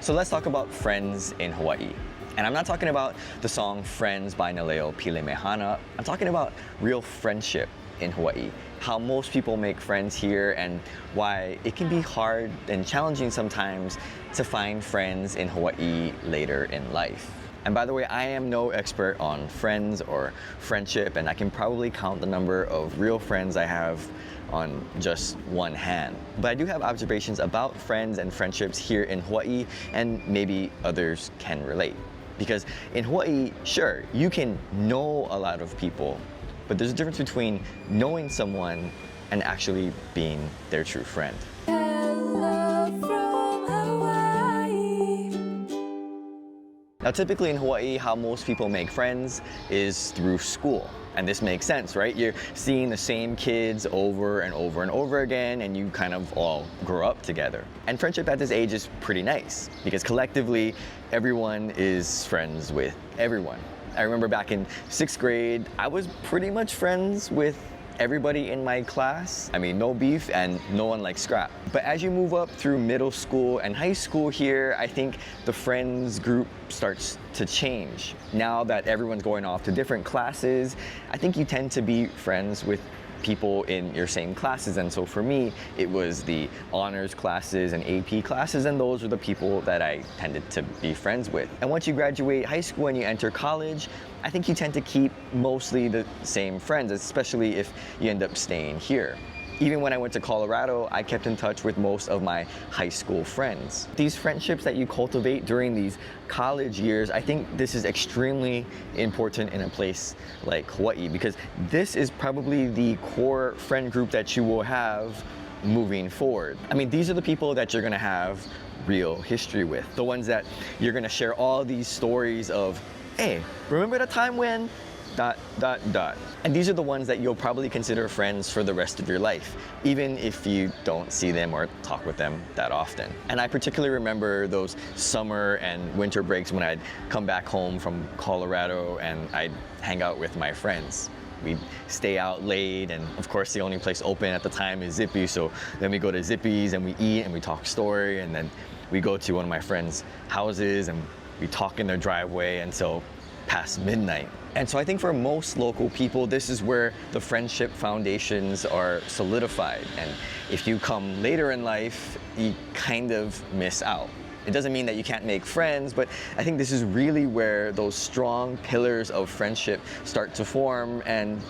So let's talk about friends in Hawaii. And I'm not talking about the song Friends by Naleo Pilemehana. I'm talking about real friendship in Hawaii. How most people make friends here and why it can be hard and challenging sometimes to find friends in Hawaii later in life. And by the way, I am no expert on friends or friendship, and I can probably count the number of real friends I have on just one hand. But I do have observations about friends and friendships here in Hawaii, and maybe others can relate. Because in Hawaii, sure, you can know a lot of people, but there's a difference between knowing someone and actually being their true friend. Now, typically in Hawaii, how most people make friends is through school. And this makes sense, right? You're seeing the same kids over and over and over again, and you kind of all grow up together. And friendship at this age is pretty nice because collectively, everyone is friends with everyone. I remember back in 6th grade, I was pretty much friends with everybody in my class. I mean, no beef and no one likes scrap. But as you move up through middle school and high school here, I think the friends group starts to change. Now that everyone's going off to different classes, I think you tend to be friends with people in your same classes. And so for me, it was the honors classes and AP classes, and those are the people that I tended to be friends with. And once you graduate high school and you enter college, I think you tend to keep mostly the same friends, especially if you end up staying here. Even when I went to Colorado, I kept in touch with most of my high school friends. These friendships that you cultivate during these college years, I think this is extremely important in a place like Hawaii because this is probably the core friend group that you will have moving forward. I mean, these are the people that you're gonna have real history with. The ones that you're gonna share all these stories of, hey, remember the time when ... And these are the ones that you'll probably consider friends for the rest of your life, even if you don't see them or talk with them that often. And I particularly remember those summer and winter breaks when I'd come back home from Colorado and I'd hang out with my friends. We'd stay out late, and of course the only place open at the time is Zippy, so then we go to Zippy's and we eat and we talk story, and then we go to one of my friends' houses and we talk in their driveway until past midnight. And so I think for most local people, this is where the friendship foundations are solidified. And if you come later in life, you kind of miss out. It doesn't mean that you can't make friends, but I think this is really where those strong pillars of friendship start to form. And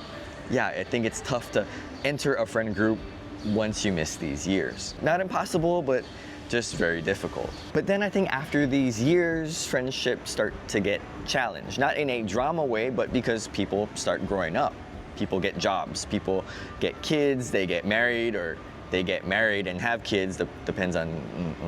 yeah, I think it's tough to enter a friend group once you miss these years. Not impossible, but just very difficult. But then I think after these years, friendships start to get challenged. Not in a drama way, but because people start growing up. People get jobs, people get kids, they get married, or they get married and have kids, depends on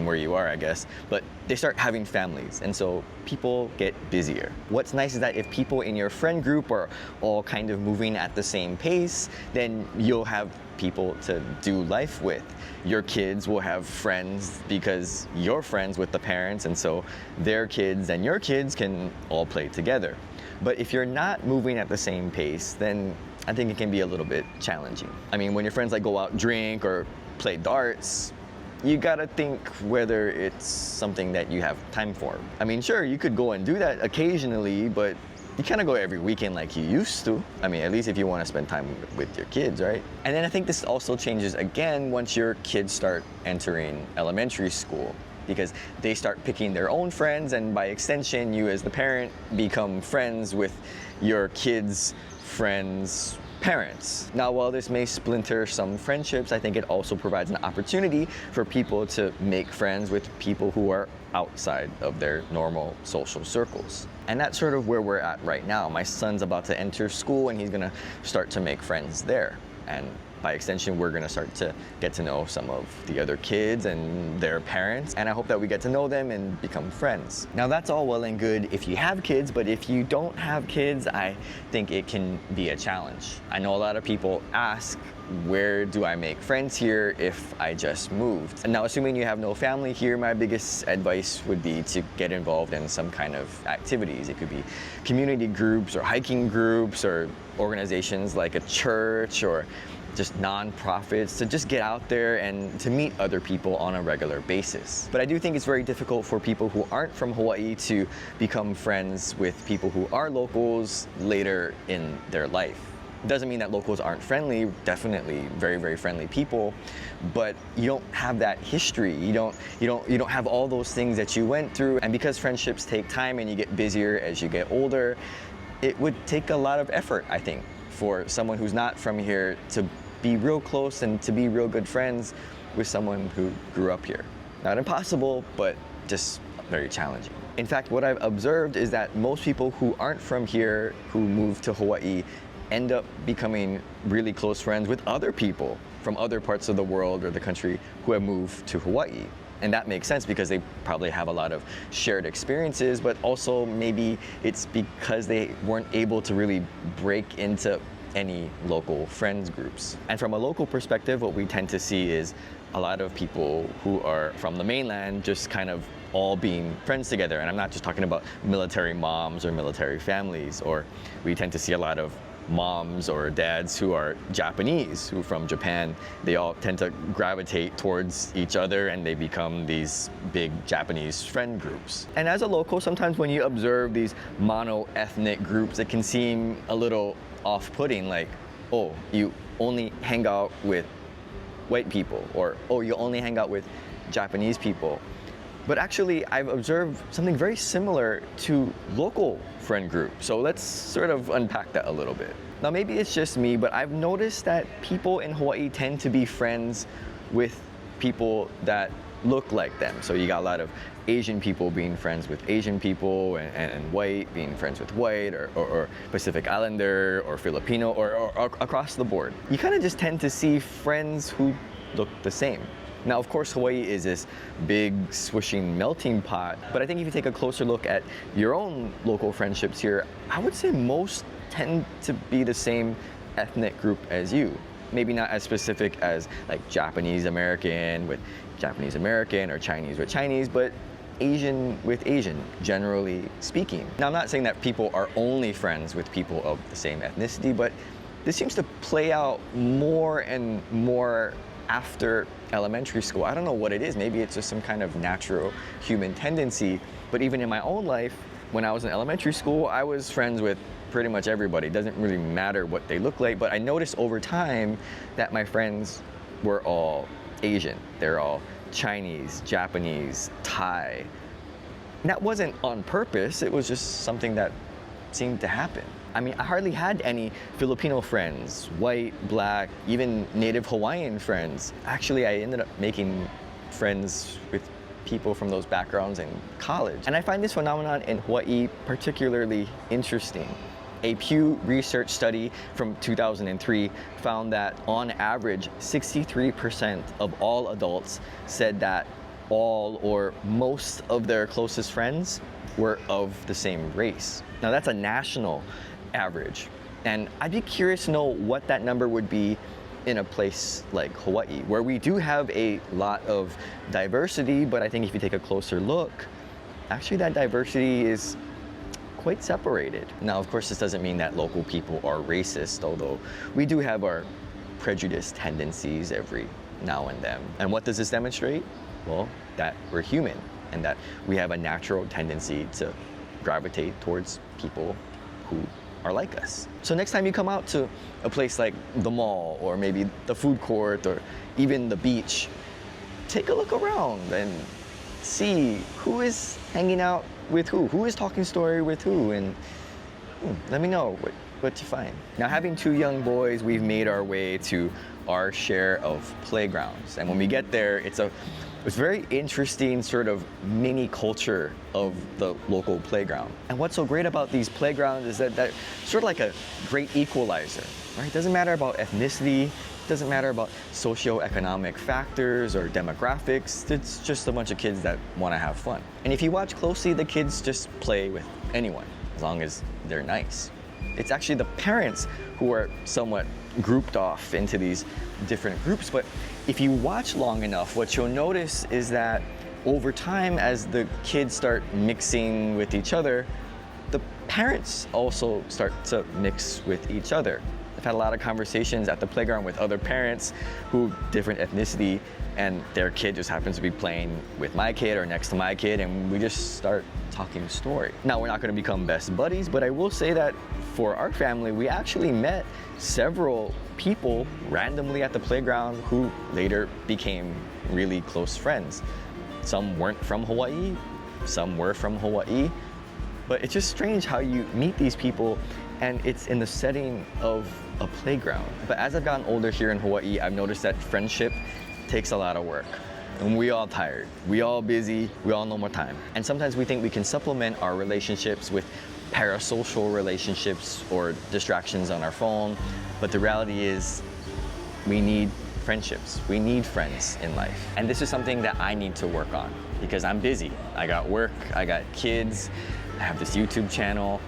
where you are, I guess. But they start having families, and so people get busier. What's nice is that if people in your friend group are all kind of moving at the same pace, then you'll have people to do life with. Your kids will have friends because you're friends with the parents, and so their kids and your kids can all play together. But if you're not moving at the same pace, then I think it can be a little bit challenging. I mean, when your friends like go out, drink, or play darts, you gotta think whether it's something that you have time for. I mean, sure, you could go and do that occasionally, but you kind of go every weekend like you used to. I mean, at least if you want to spend time with your kids, right? And then I think this also changes again once your kids start entering elementary school, because they start picking their own friends, and by extension, you as the parent become friends with your kids' friends' parents. Now, while this may splinter some friendships, I think it also provides an opportunity for people to make friends with people who are outside of their normal social circles. And that's sort of where we're at right now. My son's about to enter school and he's gonna start to make friends there. And by extension, we're gonna start to get to know some of the other kids and their parents. And I hope that we get to know them and become friends. Now, that's all well and good if you have kids, but if you don't have kids, I think it can be a challenge. I know a lot of people ask, where do I make friends here if I just moved? And now, assuming you have no family here, my biggest advice would be to get involved in some kind of activities. It could be community groups or hiking groups or organizations like a church or just nonprofits to just get out there and to meet other people on a regular basis. But I do think it's very difficult for people who aren't from Hawaii to become friends with people who are locals later in their life. Doesn't mean that locals aren't friendly, definitely very, very friendly people, but you don't have that history. You don't have all those things that you went through. And because friendships take time and you get busier as you get older, it would take a lot of effort, I think, for someone who's not from here to be real close and to be real good friends with someone who grew up here. Not impossible, but just very challenging. In fact, what I've observed is that most people who aren't from here, who move to Hawaii, end up becoming really close friends with other people from other parts of the world or the country who have moved to Hawaii. And that makes sense because they probably have a lot of shared experiences, but also maybe it's because they weren't able to really break into any local friends groups. And from a local perspective, what we tend to see is a lot of people who are from the mainland just kind of all being friends together. And I'm not just talking about military moms or military families, or we tend to see a lot of moms or dads who are Japanese, who from Japan, they all tend to gravitate towards each other and they become these big Japanese friend groups. And as a local, sometimes when you observe these mono-ethnic groups, it can seem a little off-putting, like, oh, you only hang out with white people, or oh, you only hang out with Japanese people. But actually, I've observed something very similar to local friend groups. So let's sort of unpack that a little bit. Now, maybe it's just me, but I've noticed that people in Hawaii tend to be friends with people that look like them. So you got a lot of Asian people being friends with Asian people, and white being friends with white, or Pacific Islander, or Filipino, or across the board. You kind of just tend to see friends who look the same. Now, of course, Hawaii is this big, swishing melting pot, but I think if you take a closer look at your own local friendships here, I would say most tend to be the same ethnic group as you. Maybe not as specific as like Japanese American with Japanese American, or Chinese with Chinese, but Asian with Asian, generally speaking. Now, I'm not saying that people are only friends with people of the same ethnicity, but this seems to play out more and more after elementary school. I don't know what it is. Maybe it's just some kind of natural human tendency. But even in my own life, when I was in elementary school, I was friends with pretty much everybody. It doesn't really matter what they look like, but I noticed over time that my friends were all Asian. They're all Chinese, Japanese, Thai. And that wasn't on purpose. It was just something that seemed to happen. I mean, I hardly had any Filipino friends, white, black, even native Hawaiian friends. Actually, I ended up making friends with people from those backgrounds in college. And I find this phenomenon in Hawaii particularly interesting. A Pew Research study from 2003 found that on average, 63% of all adults said that all or most of their closest friends were of the same race. Now, that's a national average. And I'd be curious to know what that number would be in a place like Hawaii, where we do have a lot of diversity, but I think if you take a closer look, actually that diversity is quite separated. Now, of course, this doesn't mean that local people are racist, although we do have our prejudiced tendencies every now and then. And what does this demonstrate? Well, that we're human and that we have a natural tendency to gravitate towards people who are like us. So next time you come out to a place like the mall, or maybe the food court, or even the beach, take a look around and see who is hanging out with who is talking story with who, and let me know what you find. Now, having two young boys, we've made our way to our share of playgrounds. And when we get there, it's very interesting sort of mini culture of the local playground. And what's so great about these playgrounds is that they're sort of like a great equalizer, right? It doesn't matter about ethnicity, it doesn't matter about socioeconomic factors or demographics. It's just a bunch of kids that want to have fun. And if you watch closely, the kids just play with anyone, as long as they're nice. It's actually the parents who are somewhat grouped off into these different groups, but if you watch long enough, what you'll notice is that over time, as the kids start mixing with each other, the parents also start to mix with each other. I've had a lot of conversations at the playground with other parents who different ethnicity, and their kid just happens to be playing with my kid or next to my kid, and we just start talking story. Now, we're not going to become best buddies, but I will say that for our family, we actually met several people randomly at the playground who later became really close friends. Some weren't from Hawaii, some were from Hawaii, but it's just strange how you meet these people and it's in the setting of a playground. But as I've gotten older here in Hawaii, I've noticed that friendship takes a lot of work. And we all tired, we all busy, we all no more time. And sometimes we think we can supplement our relationships with parasocial relationships or distractions on our phone. But the reality is we need friendships. We need friends in life. And this is something that I need to work on because I'm busy. I got work, I got kids, I have this YouTube channel.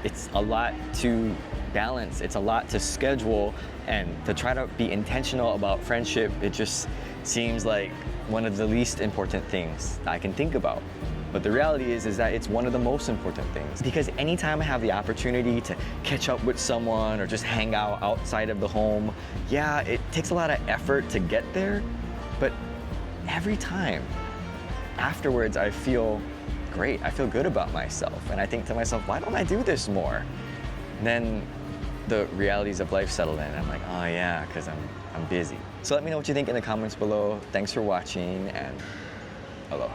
It's a lot to balance, it's a lot to schedule, and to try to be intentional about friendship, it just seems like one of the least important things I can think about. But the reality is that it's one of the most important things, because anytime I have the opportunity to catch up with someone or just hang out outside of the home, yeah, it takes a lot of effort to get there, but every time afterwards I feel great. I feel good about myself, and I think to myself, why don't I do this more? And then the realities of life settle in. I'm like, oh yeah, because I'm busy. So let me know what you think in the comments below. Thanks for watching, and aloha.